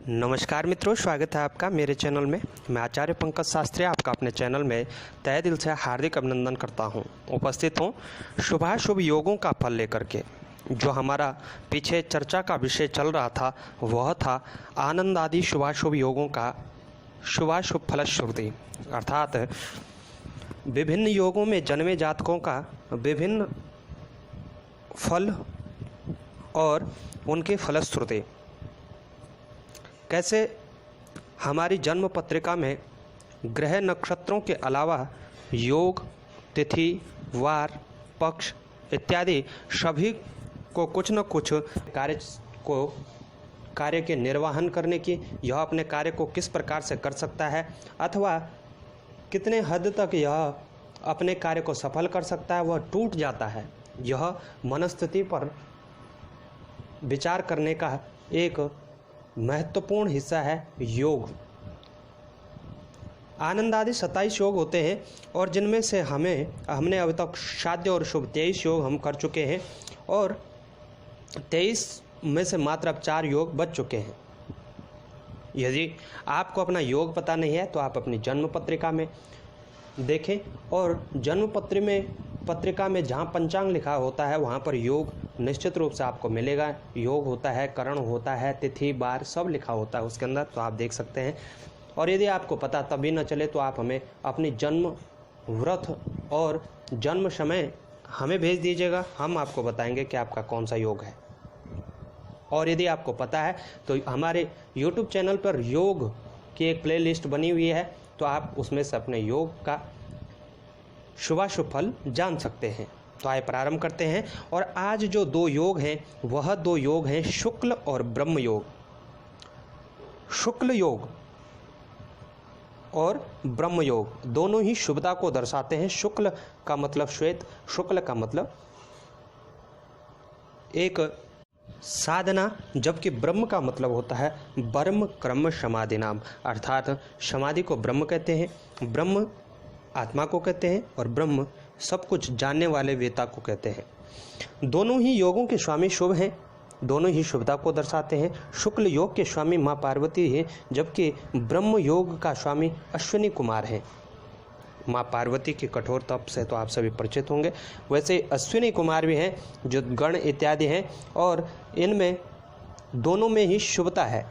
नमस्कार मित्रों, स्वागत है आपका मेरे चैनल में। मैं आचार्य पंकज शास्त्री आपका अपने चैनल में तहे दिल से हार्दिक अभिनंदन करता हूं। उपस्थित हूं शुभाशुभ योगों का फल लेकर के। जो हमारा पीछे चर्चा का विषय चल रहा था वह था आनंद आदि शुभाशुभ योगों का शुभाशुभ फलश्रुति, अर्थात विभिन्न योगों में जन्मे जातकों का विभिन्न फल और उनके फलश्रुति। कैसे हमारी जन्म पत्रिका में ग्रह नक्षत्रों के अलावा योग, तिथि, वार, पक्ष इत्यादि सभी को कुछ न कुछ कार्य के निर्वहन करने की, यह अपने कार्य को किस प्रकार से कर सकता है अथवा कितने हद तक यह अपने कार्य को सफल कर सकता है, वह टूट जाता है। यह मनस्थिति पर विचार करने का एक महत्वपूर्ण हिस्सा है योग। आनंद आदि 27 योग होते हैं और जिनमें से हमने अभी तक साध्य और शुभ 23 योग हम कर चुके हैं और 23 में से मात्र अब 4 योग बच चुके हैं। यदि आपको अपना योग पता नहीं है तो आप अपनी जन्म पत्रिका में देखें और जन्म पत्रिका में जहाँ पंचांग लिखा होता है वहाँ पर योग निश्चित रूप से आपको मिलेगा। योग होता है, करण होता है, तिथि, बार सब लिखा होता है उसके अंदर, तो आप देख सकते हैं। और यदि आपको पता तभी न चले तो आप हमें अपनी जन्म व्रत और जन्म समय हमें भेज दीजिएगा, हम आपको बताएंगे कि आपका कौन सा योग है। और यदि आपको पता है तो हमारे YouTube चैनल पर योग की एक प्लेलिस्ट बनी हुई है, तो आप उसमें से अपने योग का शुभाशुभ फल जान सकते हैं। तो आइए प्रारंभ करते हैं। और आज जो 2 योग हैं वह 2 योग हैं शुक्ल और ब्रह्म योग। शुक्ल योग और ब्रह्म योग दोनों ही शुभता को दर्शाते हैं। शुक्ल का मतलब श्वेत, शुक्ल का मतलब एक साधना, जबकि ब्रह्म का मतलब होता है ब्रह्म क्रम समाधि नाम, अर्थात समाधि को ब्रह्म कहते हैं, ब्रह्म आत्मा को कहते हैं और ब्रह्म सब कुछ जानने वाले वेता को कहते हैं। दोनों ही योगों के स्वामी शुभ हैं, दोनों ही शुभता को दर्शाते हैं। शुक्ल योग के स्वामी माँ पार्वती हैं, जबकि ब्रह्म योग का स्वामी अश्विनी कुमार हैं। माँ पार्वती के कठोर तप से तो आप सभी परिचित होंगे, वैसे अश्विनी कुमार भी हैं जो गण इत्यादि हैं और इनमें दोनों में ही शुभता है।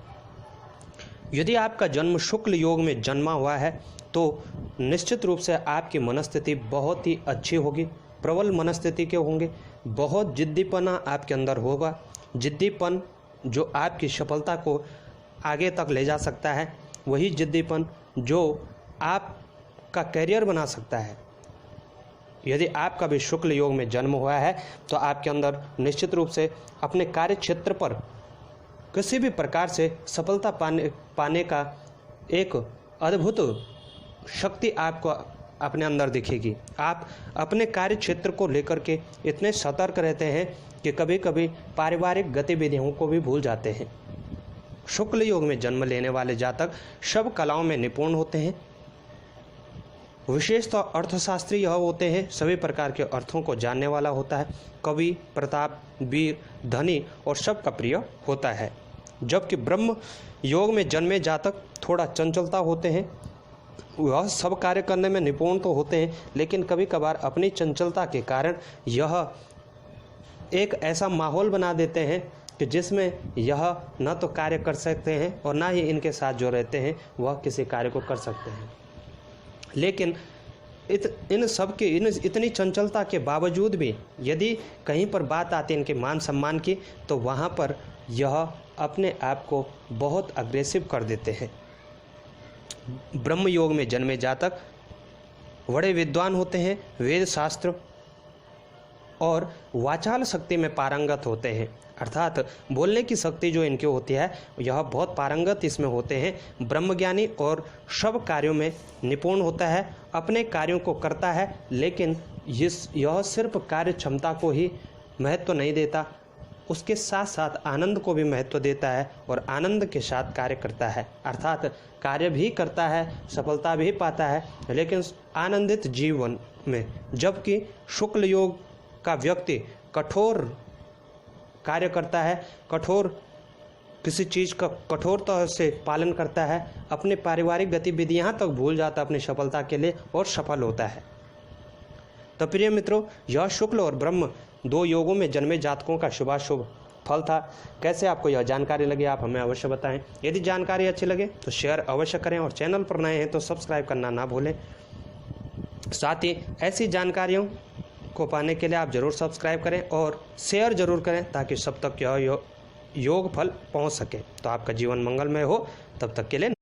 यदि आपका जन्म शुक्ल योग में जन्मा हुआ है तो निश्चित रूप से आपकी मनस्थिति बहुत ही अच्छी होगी, प्रबल मनस्थिति के होंगे, बहुत जिद्दीपना आपके अंदर होगा। जिद्दीपन जो आपकी सफलता को आगे तक ले जा सकता है, वही जिद्दीपन जो आपका करियर बना सकता है। यदि आपका भी शुक्ल योग में जन्म हुआ है तो आपके अंदर निश्चित रूप से अपने कार्य क्षेत्र पर किसी भी प्रकार से सफलता पाने का एक अद्भुत शक्ति आपको अपने अंदर दिखेगी। आप अपने कार्य क्षेत्र को लेकर के इतने सतर्क रहते हैं कि कभी कभी पारिवारिक गतिविधियों को भी भूल जाते हैं। शुक्ल योग में जन्म लेने वाले जातक सब कलाओं में निपुण होते हैं। विशेषतः अर्थशास्त्री यह होते हैं, सभी प्रकार के अर्थों को जानने वाला होता है। कवि, प्रताप, वीर, धनी और सबका प्रिय होता है। जबकि ब्रह्म योग में जन्मे जातक थोड़ा चंचलता होते हैं। वह सब कार्य करने में निपुण तो होते हैं, लेकिन कभी कभार अपनी चंचलता के कारण यह एक ऐसा माहौल बना देते हैं कि जिसमें यह न तो कार्य कर सकते हैं और ना ही इनके साथ जो रहते हैं वह किसी कार्य को कर सकते हैं। लेकिन इन सब के इतनी चंचलता के बावजूद भी यदि कहीं पर बात आती है इनके मान सम्मान की, तो वहाँ पर यह अपने आप को बहुत अग्रेसिव कर देते हैं। ब्रह्म योग में जन्मे जातक बड़े विद्वान होते हैं, वेद शास्त्र और वाचाल शक्ति में पारंगत होते हैं, अर्थात बोलने की शक्ति जो इनकी होती है यह बहुत पारंगत इसमें होते हैं। ब्रह्मज्ञानी और सब कार्यों में निपुण होता है, अपने कार्यों को करता है, लेकिन यह सिर्फ कार्य क्षमता को ही महत्व नहीं देता, उसके साथ साथ आनंद को भी महत्व देता है और आनंद के साथ कार्य करता है, अर्थात कार्य भी करता है, सफलता भी पाता है, लेकिन आनंदित जीवन में। जबकि शुक्ल योग का व्यक्ति कठोर कार्य करता है, कठोर किसी चीज़ का कठोरता से पालन करता है, अपने पारिवारिक गतिविधियाँ तक भूल जाता है अपनी सफलता के लिए और सफल होता है। तो प्रिय मित्रों, यह शुक्ल और ब्रह्म 2 योगों में जन्मे जातकों का शुभाशुभ फल था। कैसे आपको यह जानकारी लगी आप हमें अवश्य बताएं। यदि जानकारी अच्छी लगे तो शेयर अवश्य करें और चैनल पर नए हैं तो सब्सक्राइब करना ना भूलें। साथ ही ऐसी जानकारियों को पाने के लिए आप ज़रूर सब्सक्राइब करें और शेयर ज़रूर करें ताकि सब तक यह योग फल पहुंच सके। तो आपका जीवन मंगलमय हो, तब तक के लिए